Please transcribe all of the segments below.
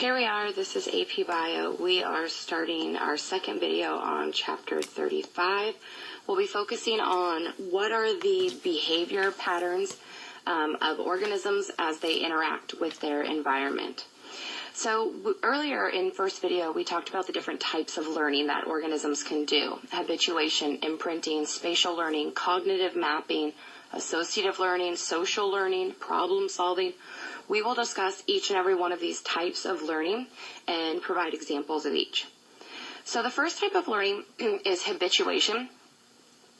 Here we are, this is AP Bio. We are starting our second video on chapter 35. We'll be focusing on what are the behavior patterns of organisms as they interact with their environment. So earlier in first video, we talked about the different types of learning that organisms can do. Habituation, imprinting, spatial learning, cognitive mapping, associative learning, social learning, problem solving. We will discuss each and every one of these types of learning and provide examples of each. So the first type of learning is habituation.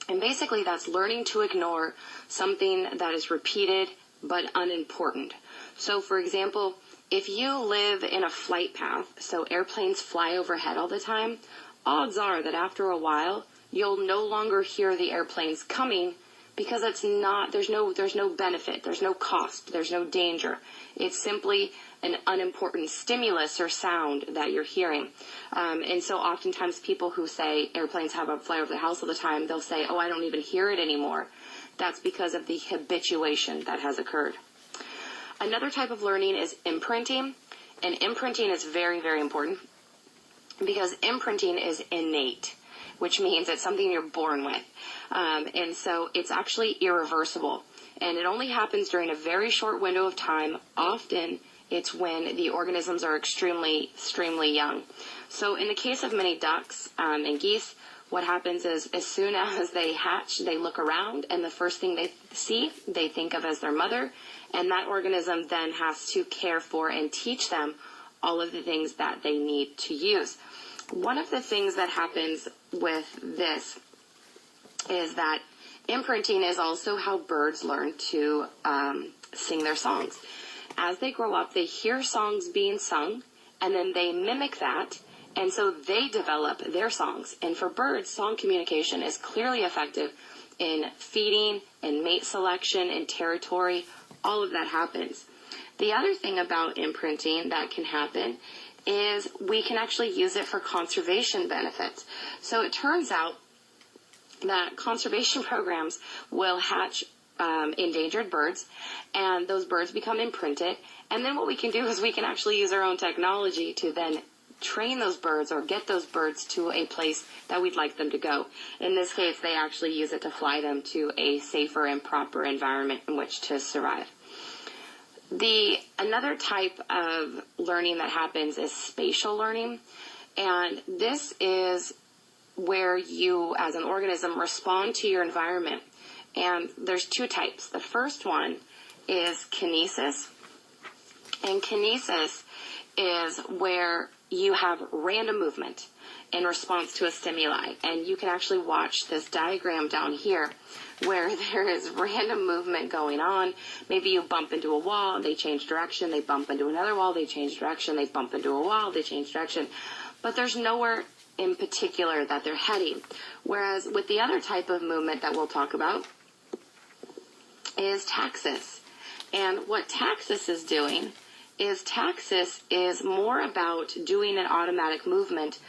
And basically that's learning to ignore something that is repeated but unimportant. So for example, if you live in a flight path, so airplanes fly overhead all the time, odds are that after a while, you'll no longer hear the airplanes coming because there's no benefit, there's no cost, there's no danger. It's simply an unimportant stimulus or sound that you're hearing. And so oftentimes people who say airplanes fly over the house all the time, they'll say, oh, I don't even hear it anymore. That's because of the habituation that has occurred. Another type of learning is imprinting, and imprinting is very, very important because imprinting is innate, which means it's something you're born with. And so it's actually irreversible, and it only happens during a very short window of time. Often it's when the organisms are extremely young. So in the case of many ducks and geese, what happens is as soon as they hatch, they look around, and the first thing they see, they think of as their mother, and that organism then has to care for and teach them all of the things that they need to use. One of the things that happens with this is that imprinting is also how birds learn to sing their songs. As they grow up, they hear songs being sung, and then they mimic that, and so they develop their songs. And for birds, song communication is clearly effective in feeding, in mate selection, in territory. All of that happens. The other thing about imprinting that can happen is we can actually use it for conservation benefits. So it turns out that conservation programs will hatch endangered birds, and those birds become imprinted. And then what we can do is we can actually use our own technology to then train those birds or get those birds to a place that we'd like them to go. In this case, they actually use it to fly them to a safer and proper environment in which to survive. Another type of learning that happens is spatial learning, and this is where you, as an organism, respond to your environment. And there's two types. The first one is kinesis, and kinesis is where you have random movement in response to a stimuli. And you can actually watch this diagram down here where there is random movement going on. Maybe you bump into a wall, they change direction, they bump into another wall, they change direction, they bump into a wall, they change direction. But there's nowhere in particular that they're heading. Whereas with the other type of movement that we'll talk about is taxis. And what taxis is doing is taxis is more about doing an automatic movement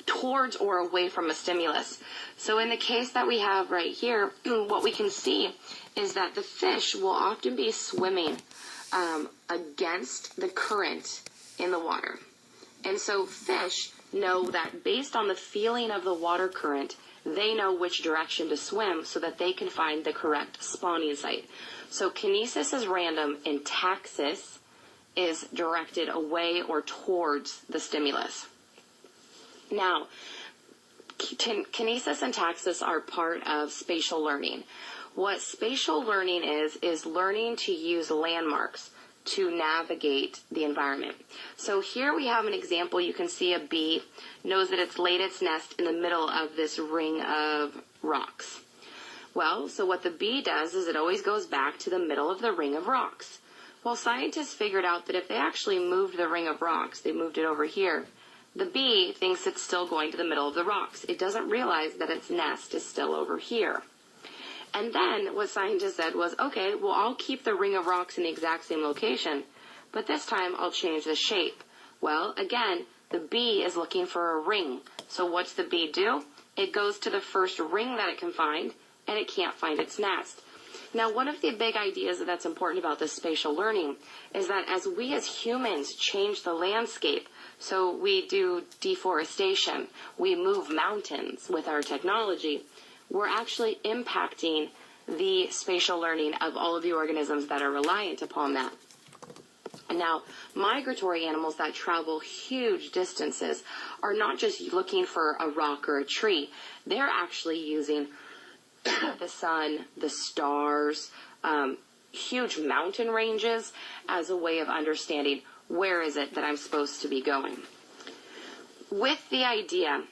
towards or away from a stimulus. So in the case that we have right here, what we can see is that the fish will often be swimming against the current in the water. And so fish know that based on the feeling of the water current, they know which direction to swim so that they can find the correct spawning site. So kinesis is random and taxis is directed away or towards the stimulus. Now, kinesis and taxis are part of spatial learning. What spatial learning is learning to use landmarks to navigate the environment. So here we have an example. You can see a bee knows that it's laid its nest in the middle of this ring of rocks. Well, so what the bee does is it always goes back to the middle of the ring of rocks. Well, scientists figured out that if they actually moved the ring of rocks, they moved it over here, the bee thinks it's still going to the middle of the rocks. It doesn't realize that its nest is still over here. And then what scientists said was, okay, well, I'll keep the ring of rocks in the exact same location, but this time I'll change the shape. Well, again, the bee is looking for a ring. So what's the bee do? It goes to the first ring that it can find, and it can't find its nest. Now, one of the big ideas that's important about this spatial learning is that as we as humans change the landscape, so we do deforestation, we move mountains with our technology, we're actually impacting the spatial learning of all of the organisms that are reliant upon that. And now, migratory animals that travel huge distances are not just looking for a rock or a tree. They're actually using the sun, the stars, huge mountain ranges as a way of understanding where is it that I'm supposed to be going. With the idea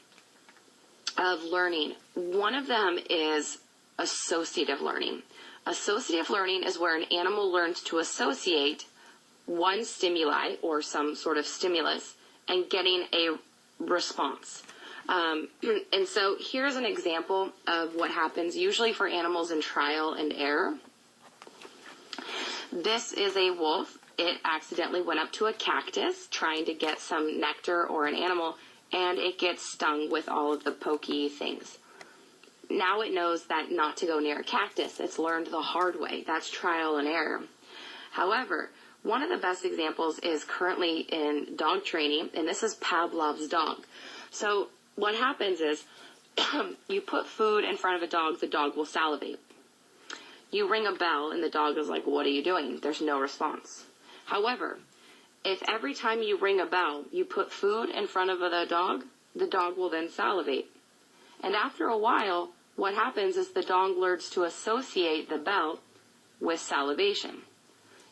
of learning, one of them is associative learning. Associative learning is where an animal learns to associate one stimuli or some sort of stimulus and getting a response. And so here's an example of what happens usually for animals in trial and error. This is a wolf. It accidentally went up to a cactus trying to get some nectar or an animal, and it gets stung with all of the pokey things. Now it knows that not to go near a cactus. It's learned the hard way. That's trial and error. However, one of the best examples is currently in dog training, and this is Pavlov's dog. So what happens is you put food in front of a dog, the dog will salivate. You ring a bell, and the dog is like, what are you doing? There's no response. However, if every time you ring a bell, you put food in front of the dog will then salivate. And after a while, what happens is the dog learns to associate the bell with salivation.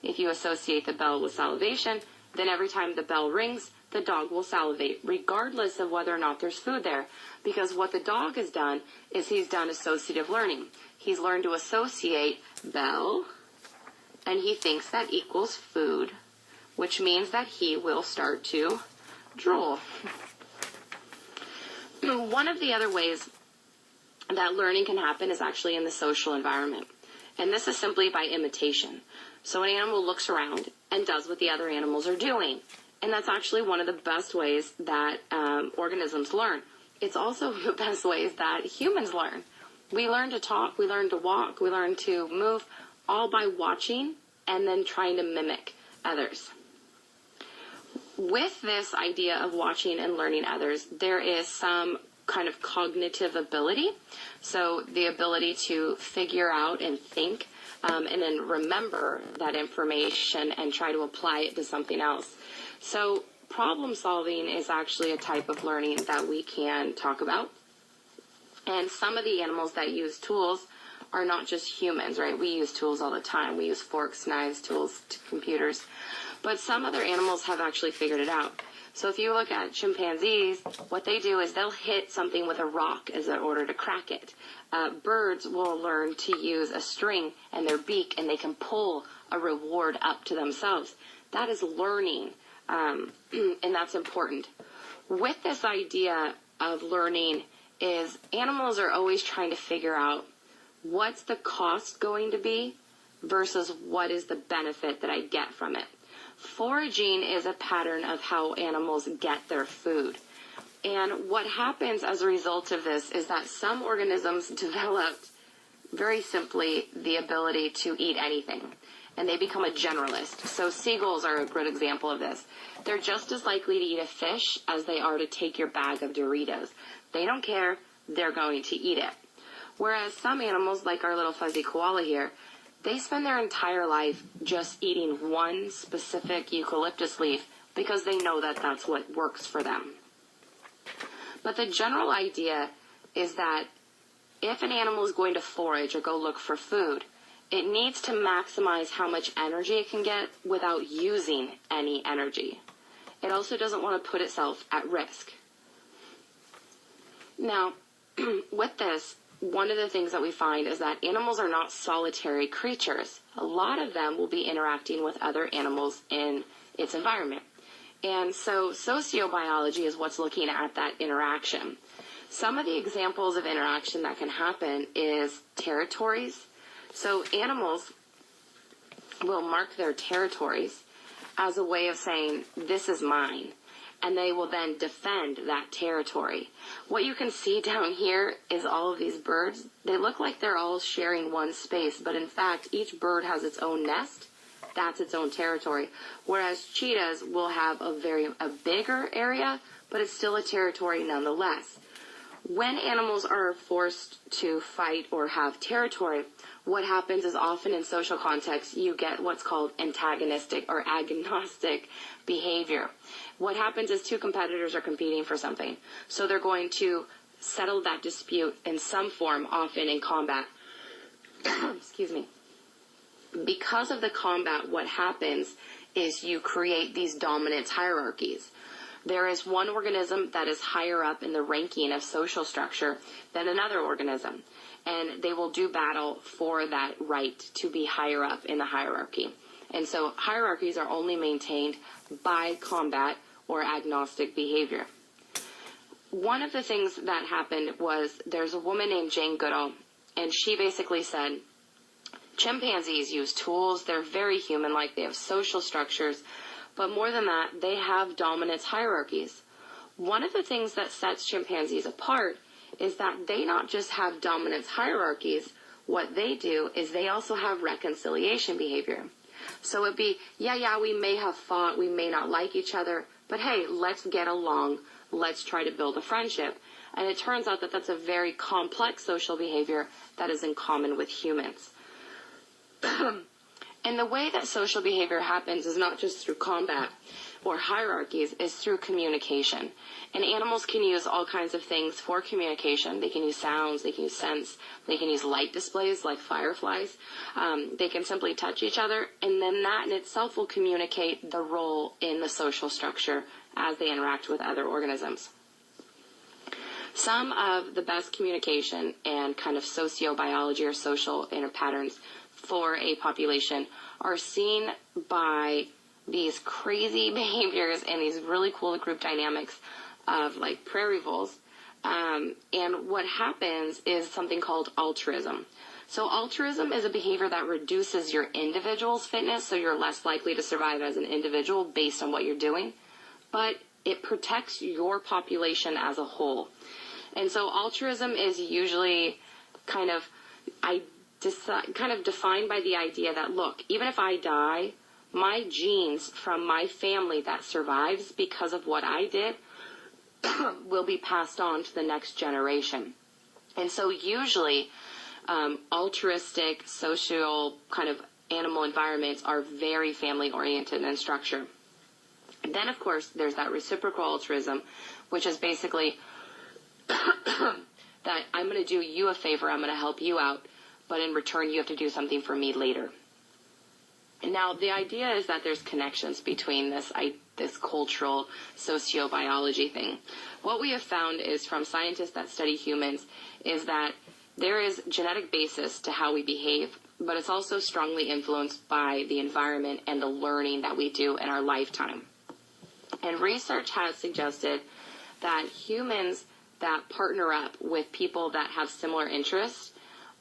If you associate the bell with salivation, then every time the bell rings, the dog will salivate, regardless of whether or not there's food there. Because what the dog has done is he's done associative learning. He's learned to associate bell, and he thinks that equals food, which means that he will start to drool. One of the other ways that learning can happen is actually in the social environment. And this is simply by imitation. So an animal looks around and does what the other animals are doing. And that's actually one of the best ways that organisms learn. It's also the best ways that humans learn. We learn to talk, we learn to walk, we learn to move, all by watching and then trying to mimic others. With this idea of watching and learning others, there is some kind of cognitive ability. So the ability to figure out and think and then remember that information and try to apply it to something else. So problem solving is actually a type of learning that we can talk about. And some of the animals that use tools are not just humans, right? We use tools all the time. We use forks, knives, tools, computers. But some other animals have actually figured it out. So if you look at chimpanzees, what they do is they'll hit something with a rock as in order to crack it. Birds will learn to use a string and their beak, and they can pull a reward up to themselves. That is learning, and that's important. With this idea of learning is animals are always trying to figure out what's the cost going to be versus what is the benefit that I get from it. Foraging is a pattern of how animals get their food. And what happens as a result of this is that some organisms developed, very simply, the ability to eat anything. And they become a generalist. So seagulls are a good example of this. They're just as likely to eat a fish as they are to take your bag of Doritos. They don't care. They're going to eat it. Whereas some animals, like our little fuzzy koala here, they spend their entire life just eating one specific eucalyptus leaf because they know that that's what works for them. But the general idea is that if an animal is going to forage or go look for food, it needs to maximize how much energy it can get without using any energy. It also doesn't want to put itself at risk. Now, with this, one of the things that we find is that animals are not solitary creatures. A lot of them will be interacting with other animals in its environment. And so sociobiology is what's looking at that interaction. Some of the examples of interaction that can happen is territories. So animals will mark their territories as a way of saying, this is mine. and they will then defend that territory. What you can see down here is all of these birds. They look like they're all sharing one space, but in fact, each bird has its own nest. That's its own territory. Whereas cheetahs will have a bigger area, but it's still a territory nonetheless. When animals are forced to fight or have territory, what happens is often in social contexts, you get what's called antagonistic or agnostic behavior. What happens is two competitors are competing for something. So they're going to settle that dispute in some form, often in combat. Excuse me. Because of the combat, what happens is you create these dominance hierarchies. There is one organism that is higher up in the ranking of social structure than another organism, and they will do battle for that right to be higher up in the hierarchy. And so hierarchies are only maintained by combat or agnostic behavior. One of the things that happened was there's a woman named Jane Goodall, and she basically said, chimpanzees use tools, they're very human-like, they have social structures, but more than that, they have dominance hierarchies. One of the things that sets chimpanzees apart is that they not just have dominance hierarchies, what they do is they also have reconciliation behavior. So it'd be, we may have fought, we may not like each other, but hey, let's get along, let's try to build a friendship. And it turns out that that's a very complex social behavior that is in common with humans. And the way that social behavior happens is not just through combat or hierarchies, it's through communication. And animals can use all kinds of things for communication. They can use sounds, they can use scents, they can use light displays like fireflies. They can simply touch each other, and then that in itself will communicate the role in the social structure as they interact with other organisms. Some of the best communication and kind of sociobiology or social inner patterns for a population are seen by these crazy behaviors and these really cool group dynamics of like prairie voles. And what happens is something called altruism. So altruism is a behavior that reduces your individual's fitness, so you're less likely to survive as an individual based on what you're doing, but it protects your population as a whole. And so altruism is usually kind of defined by the idea that, look, even if I die, my genes from my family that survives because of what I did will be passed on to the next generation. And so usually altruistic, social kind of animal environments are very family-oriented in structure. And then, of course, there's that reciprocal altruism, which is basically that I'm going to do you a favor, I'm going to help you out, but in return you have to do something for me later. And now the idea is that there's connections between this cultural sociobiology thing. What we have found is from scientists that study humans is that there is genetic basis to how we behave, but it's also strongly influenced by the environment and the learning that we do in our lifetime. And research has suggested that humans that partner up with people that have similar interests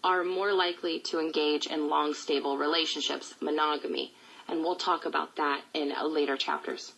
are more likely to engage in long, stable relationships, monogamy. And we'll talk about that in later chapters.